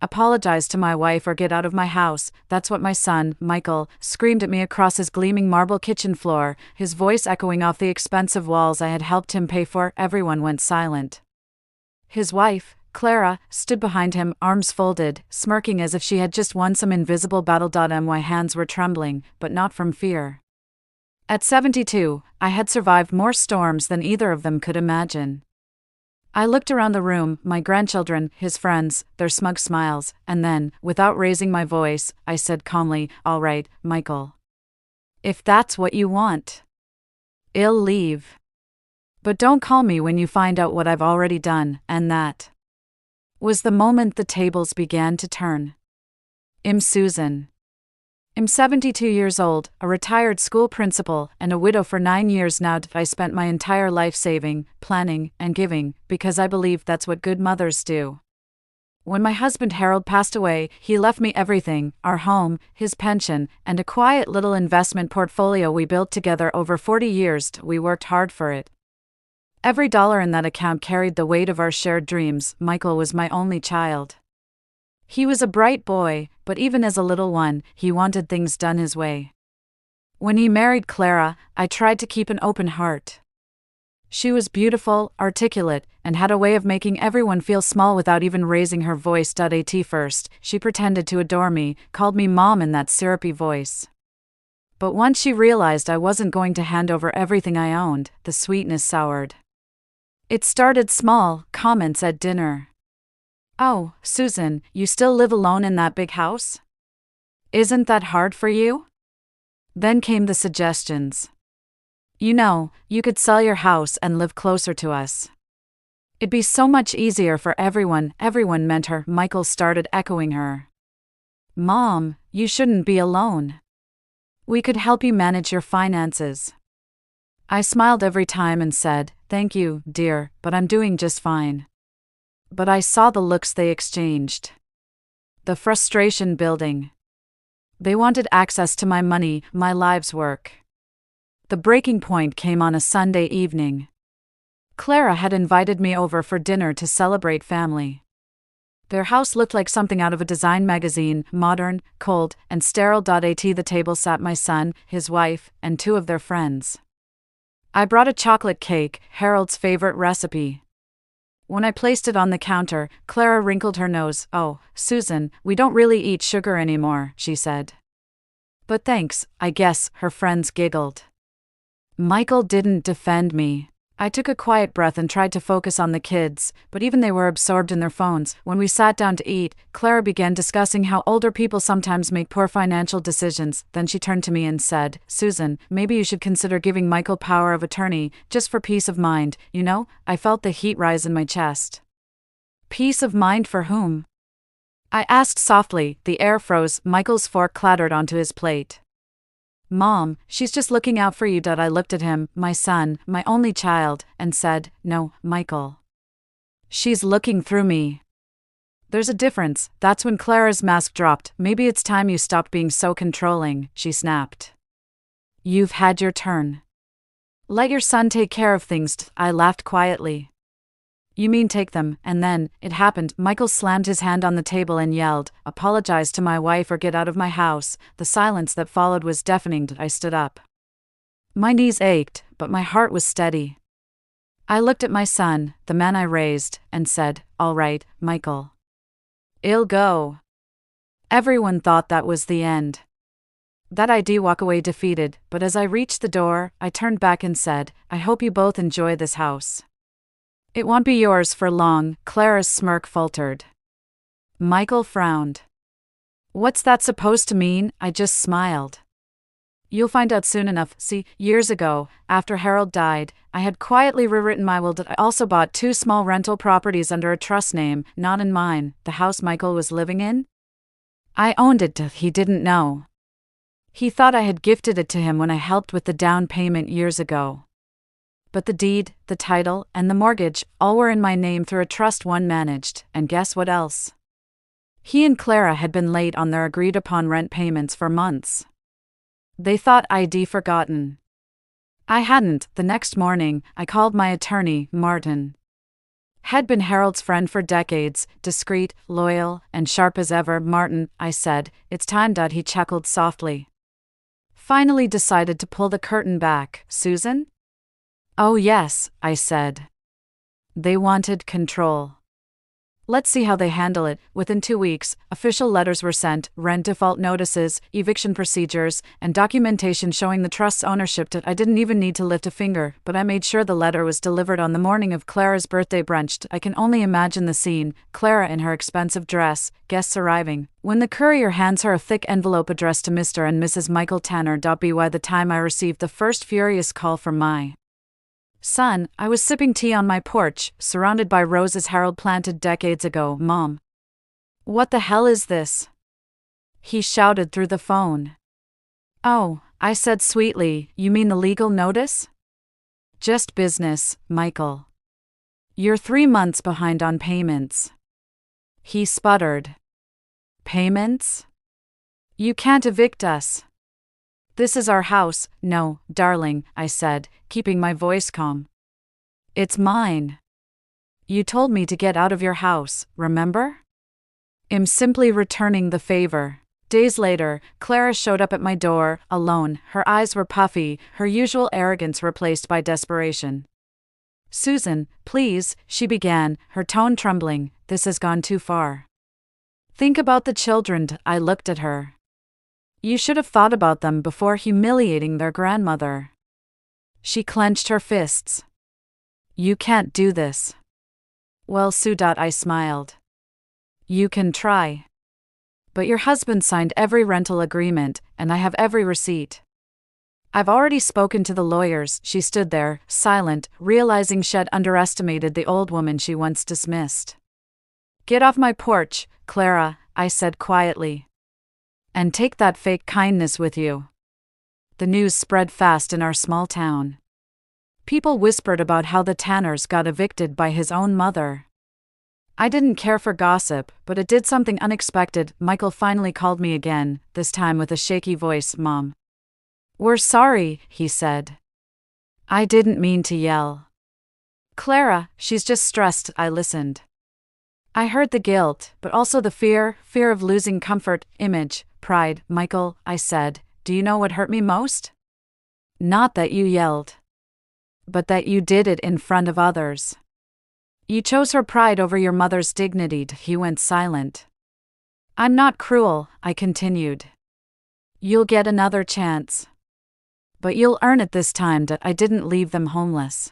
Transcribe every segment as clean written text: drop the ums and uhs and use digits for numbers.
Apologize to my wife or get out of my house. That's what my son, Michael, screamed at me across his gleaming marble kitchen floor, his voice echoing off the expensive walls I had helped him pay for. Everyone went silent. His wife, Clara, stood behind him, arms folded, smirking as if she had just won some invisible battle. My hands were trembling, but not from fear. At 72, I had survived more storms than either of them could imagine. I looked around the room, my grandchildren, his friends, their smug smiles, and then, without raising my voice, I said calmly, "All right, Michael. If that's what you want, I'll leave. But don't call me when you find out what I've already done." And that was the moment the tables began to turn. I'm Susan. I'm 72 years old, a retired school principal, and a widow for 9 years now. I spent my entire life saving, planning, and giving, because I believe that's what good mothers do. When my husband Harold passed away, he left me everything: our home, his pension, and a quiet little investment portfolio we built together over 40 years. We worked hard for it. Every dollar in that account carried the weight of our shared dreams. Michael was my only child. He was a bright boy, but even as a little one, he wanted things done his way. When he married Clara, I tried to keep an open heart. She was beautiful, articulate, and had a way of making everyone feel small without even raising her voice. At first, she pretended to adore me, called me Mom in that syrupy voice. But once she realized I wasn't going to hand over everything I owned, the sweetness soured. It started small, comments at dinner. "Oh, Susan, you still live alone in that big house? Isn't that hard for you?" Then came the suggestions. "You know, you could sell your house and live closer to us. It'd be so much easier for everyone." Everyone meant her. Michael started echoing her. "Mom, you shouldn't be alone. We could help you manage your finances." I smiled every time and said, "Thank you, dear, but I'm doing just fine." But I saw the looks they exchanged. The frustration building. They wanted access to my money, my life's work. The breaking point came on a Sunday evening. Clara had invited me over for dinner to celebrate family. Their house looked like something out of a design magazine, modern, cold, and sterile. At the table sat my son, his wife, and 2 of their friends. I brought a chocolate cake, Harold's favorite recipe. When I placed it on the counter, Clara wrinkled her nose. "Oh, Susan, we don't really eat sugar anymore," she said. "But thanks, I guess," her friends giggled. Michael didn't defend me. I took a quiet breath and tried to focus on the kids, but even they were absorbed in their phones. When we sat down to eat, Clara began discussing how older people sometimes make poor financial decisions. Then she turned to me and said, "Susan, maybe you should consider giving Michael power of attorney, just for peace of mind." You know, I felt the heat rise in my chest. Peace of mind for whom? I asked softly. The air froze. Michael's fork clattered onto his plate. "Mom, she's just looking out for you." I looked at him, my son, my only child, and said, "No, Michael. She's looking through me." "There's a difference." That's when Clara's mask dropped. "Maybe it's time you stopped being so controlling," she snapped. "You've had your turn. Let your son take care of things." I laughed quietly. "You mean take them," and then, it happened. Michael slammed his hand on the table and yelled, "Apologize to my wife or get out of my house." The silence that followed was deafening. I stood up. My knees ached, but my heart was steady. I looked at my son, the man I raised, and said, "All right, Michael. I'll go." Everyone thought that was the end. That I'd walk away defeated, but as I reached the door, I turned back and said, "I hope you both enjoy this house. It won't be yours for long." Clara's smirk faltered. Michael frowned. "What's that supposed to mean?" I just smiled. "You'll find out soon enough." See, years ago, after Harold died, I had quietly rewritten my will. I also bought 2 small rental properties under a trust name, not in mine. The house Michael was living in? I owned it. He didn't know. He thought I had gifted it to him when I helped with the down payment years ago. But the deed, the title, and the mortgage, all were in my name through a trust one managed, and guess what else? He and Clara had been late on their agreed-upon rent payments for months. They thought I'd forgotten. I hadn't. The next morning, I called my attorney, Martin. Had been Harold's friend for decades, discreet, loyal, and sharp as ever. Martin, I said, it's time. He chuckled softly. Finally decided to pull the curtain back. Susan? Oh yes, I said. They wanted control. Let's see how they handle it. Within 2 weeks, official letters were sent, rent default notices, eviction procedures, and documentation showing the trust's ownership. I didn't even need to lift a finger, but I made sure the letter was delivered on the morning of Clara's birthday brunch. I can only imagine the scene, Clara in her expensive dress, guests arriving. When the courier hands her a thick envelope addressed to Mr. and Mrs. Michael Tanner. By the time I received the first furious call from my son, I was sipping tea on my porch, surrounded by roses Harold planted decades ago. Mom. What the hell is this? He shouted through the phone. Oh, I said sweetly, you mean the legal notice? Just business, Michael. You're 3 months behind on payments. He sputtered. Payments? You can't evict us. This is our house. No, darling, I said, keeping my voice calm. It's mine. You told me to get out of your house, remember? I'm simply returning the favor. Days later, Clara showed up at my door, alone. Her eyes were puffy, her usual arrogance replaced by desperation. Susan, please, she began, her tone trembling, this has gone too far. Think about the children. I looked at her. You should have thought about them before humiliating their grandmother. She clenched her fists. You can't do this. Well, Sue. I smiled. You can try. But your husband signed every rental agreement, and I have every receipt. I've already spoken to the lawyers. She stood there, silent, realizing she'd underestimated the old woman she once dismissed. Get off my porch, Clara, I said quietly. And take that fake kindness with you. The news spread fast in our small town. People whispered about how the Tanners got evicted by his own mother. I didn't care for gossip, but it did something unexpected. Michael finally called me again, this time with a shaky voice. Mom. We're sorry, he said. I didn't mean to yell. Clara, she's just stressed. I listened. I heard the guilt, but also the fear of losing comfort, image, pride. Michael, I said, do you know what hurt me most? Not that you yelled. But that you did it in front of others. You chose her pride over your mother's dignity. He went silent. I'm not cruel, I continued. You'll get another chance. But you'll earn it this time. I didn't leave them homeless.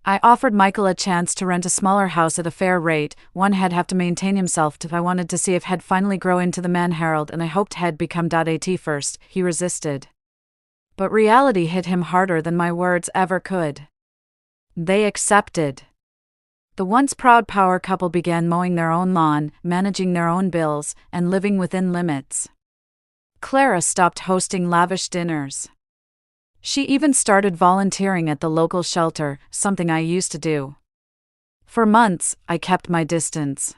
I offered Michael a chance to rent a smaller house at a fair rate. One he'd have to maintain himself. I wanted to see if he'd finally grow into the man Harold, and I hoped he'd become .at first. He resisted. But reality hit him harder than my words ever could. They accepted. The once proud power couple began mowing their own lawn, managing their own bills, and living within limits. Clara stopped hosting lavish dinners. She even started volunteering at the local shelter, something I used to do. For months, I kept my distance.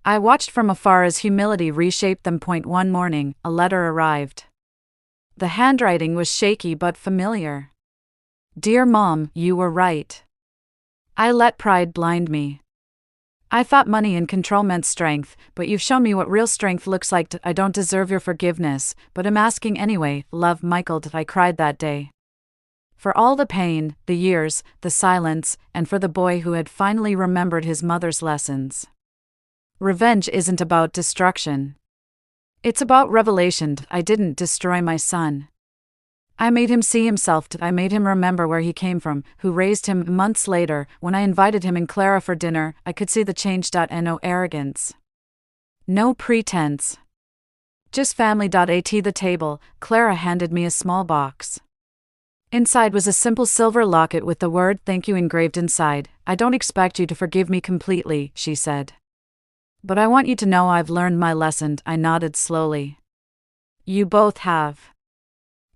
I watched from afar as humility reshaped them. One morning, a letter arrived. The handwriting was shaky but familiar. Dear Mom, you were right. I let pride blind me. I thought money and control meant strength, but you've shown me what real strength looks like. I don't deserve your forgiveness, but I'm asking anyway. Love, Michael. I cried that day. For all the pain, the years, the silence, and for the boy who had finally remembered his mother's lessons. Revenge isn't about destruction. It's about revelation. I didn't destroy my son. I made him see himself. I made him remember where he came from, who raised him. Months later, when I invited him and Clara for dinner, I could see the change. And no arrogance. No pretense. Just family. At the table, Clara handed me a small box. Inside was a simple silver locket with the word thank you engraved inside. I don't expect you to forgive me completely, she said. But I want you to know I've learned my lesson. I nodded slowly. You both have.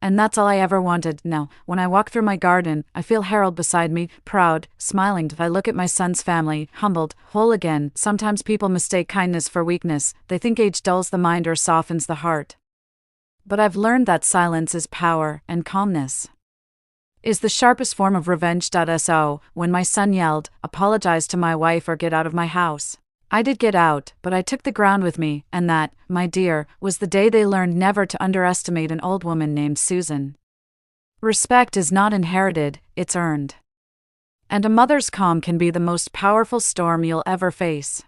And that's all I ever wanted. Now, when I walk through my garden, I feel Harold beside me, proud, smiling. I look at my son's family, humbled, whole again. Sometimes people mistake kindness for weakness. They think age dulls the mind or softens the heart. But I've learned that silence is power, and calmness is the sharpest form of revenge. So, when my son yelled, "Apologize to my wife or get out of my house," I did get out, but I took the ground with me, and that, my dear, was the day they learned never to underestimate an old woman named Susan. Respect is not inherited, it's earned. And a mother's calm can be the most powerful storm you'll ever face.